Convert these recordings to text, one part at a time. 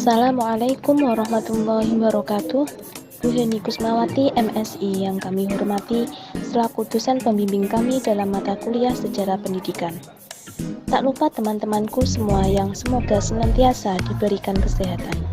Assalamualaikum warahmatullahi wabarakatuh. Bu Heni Kusmawati, MSI, yang kami hormati selaku dosen pembimbing kami dalam mata kuliah Sejarah Pendidikan. Tak lupa teman-temanku semua yang semoga senantiasa diberikan kesehatan.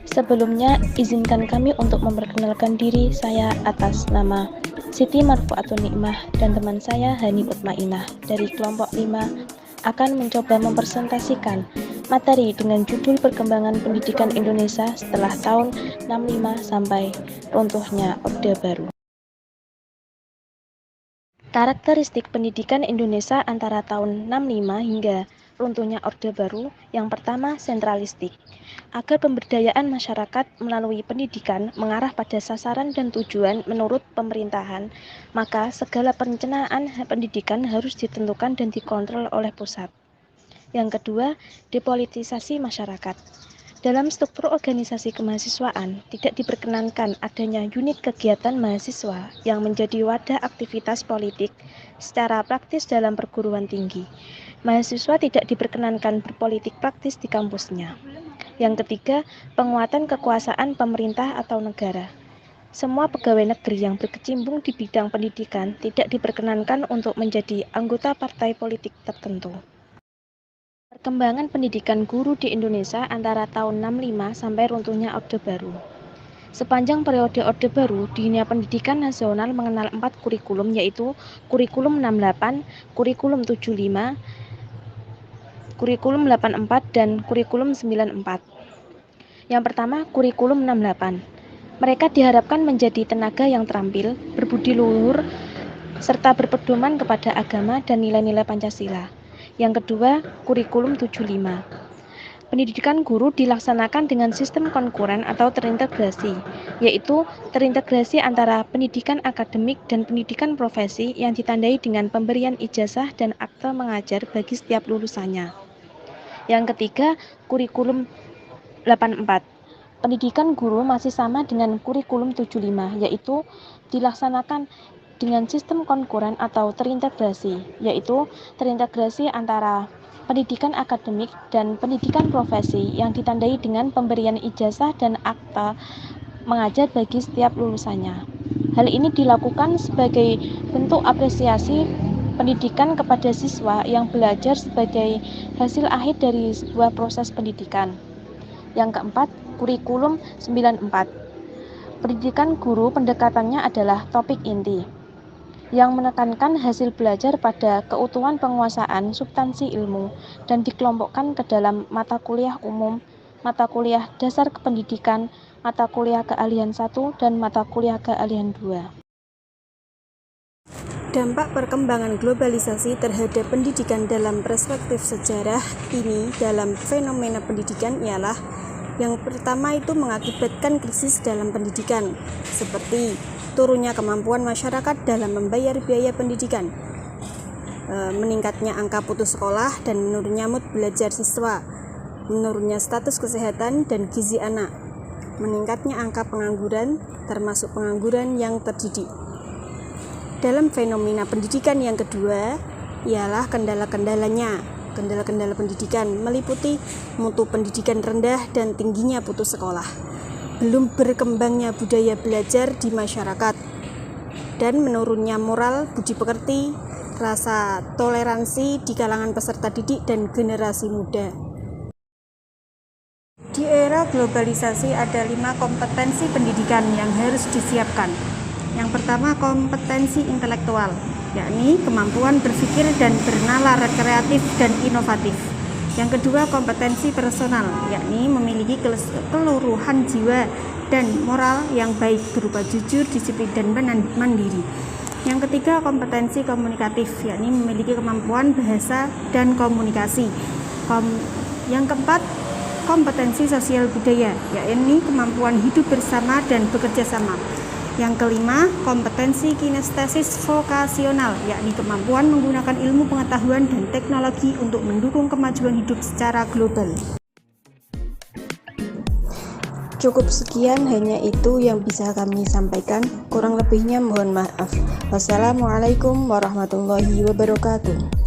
Sebelumnya, izinkan kami untuk memperkenalkan diri saya atas nama Siti Marfuatun Nikmah dan teman saya Hani Utmainah dari kelompok 5 akan mencoba mempresentasikan materi dengan judul Perkembangan Pendidikan Indonesia setelah tahun 65 sampai runtuhnya Orde Baru. Karakteristik pendidikan Indonesia antara tahun 65 hingga runtuhnya Orde Baru. Yang pertama, sentralistik. Agar pemberdayaan masyarakat melalui pendidikan mengarah pada sasaran dan tujuan menurut pemerintahan, maka segala perencanaan pendidikan harus ditentukan dan dikontrol oleh pusat. Yang kedua, depolitisasi masyarakat. Dalam struktur organisasi kemahasiswaan, tidak diperkenankan adanya unit kegiatan mahasiswa yang menjadi wadah aktivitas politik secara praktis dalam perguruan tinggi. Mahasiswa tidak diperkenankan berpolitik praktis di kampusnya. Yang ketiga, penguatan kekuasaan pemerintah atau negara. Semua pegawai negeri yang berkecimpung di bidang pendidikan tidak diperkenankan untuk menjadi anggota partai politik tertentu. Perkembangan pendidikan guru di Indonesia antara tahun 65 sampai runtuhnya Orde Baru. Sepanjang periode Orde Baru, dunia pendidikan nasional mengenal 4 kurikulum, yaitu kurikulum 68, kurikulum 75, kurikulum 84, dan kurikulum 94. Yang pertama, kurikulum 68. Mereka diharapkan menjadi tenaga yang terampil, berbudi luhur, serta berpedoman kepada agama dan nilai-nilai Pancasila. Yang kedua, kurikulum 75. Pendidikan guru dilaksanakan dengan sistem konkuren atau terintegrasi, yaitu terintegrasi antara pendidikan akademik dan pendidikan profesi yang ditandai dengan pemberian ijazah dan akte mengajar bagi setiap lulusannya. Yang ketiga, kurikulum 84. Pendidikan guru masih sama dengan kurikulum 75, yaitu dilaksanakan dengan sistem konkuren atau terintegrasi, yaitu terintegrasi antara pendidikan akademik dan pendidikan profesi yang ditandai dengan pemberian ijazah dan akta mengajar bagi setiap lulusannya. Hal ini dilakukan sebagai bentuk apresiasi pendidikan kepada siswa yang belajar sebagai hasil akhir dari sebuah proses pendidikan. Yang keempat, kurikulum 94. Pendidikan guru pendekatannya adalah topik inti, yang menekankan hasil belajar pada keutuhan penguasaan substansi ilmu dan dikelompokkan ke dalam mata kuliah umum, mata kuliah dasar kependidikan, mata kuliah keahlian 1, dan mata kuliah keahlian 2. Dampak perkembangan globalisasi terhadap pendidikan dalam perspektif sejarah ini dalam fenomena pendidikan ialah yang pertama itu mengakibatkan krisis dalam pendidikan, seperti turunnya kemampuan masyarakat dalam membayar biaya pendidikan, meningkatnya angka putus sekolah dan menurunnya mood belajar siswa, menurunnya status kesehatan dan gizi anak, meningkatnya angka pengangguran, termasuk pengangguran yang terdidik. Dalam fenomena pendidikan yang kedua ialah kendala-kendalanya. Kendala-kendala pendidikan meliputi mutu pendidikan rendah dan tingginya putus sekolah, belum berkembangnya budaya belajar di masyarakat, dan menurunnya moral, budi pekerti, rasa toleransi di kalangan peserta didik dan generasi muda. Di era globalisasi ada 5 kompetensi pendidikan yang harus disiapkan. Yang pertama, kompetensi intelektual, yakni kemampuan berpikir dan bernalar kreatif dan inovatif. Yang kedua, kompetensi personal, yakni memiliki keluruhan jiwa dan moral yang baik berupa jujur, disiplin, dan mandiri. Yang ketiga, kompetensi komunikatif, yakni memiliki kemampuan bahasa dan komunikasi. Yang keempat, kompetensi sosial budaya, yakni kemampuan hidup bersama dan bekerja sama. Yang kelima, kompetensi kinestesis vokasional, yakni kemampuan menggunakan ilmu pengetahuan dan teknologi untuk mendukung kemajuan hidup secara global. Cukup sekian, hanya itu yang bisa kami sampaikan. Kurang lebihnya mohon maaf. Wassalamualaikum warahmatullahi wabarakatuh.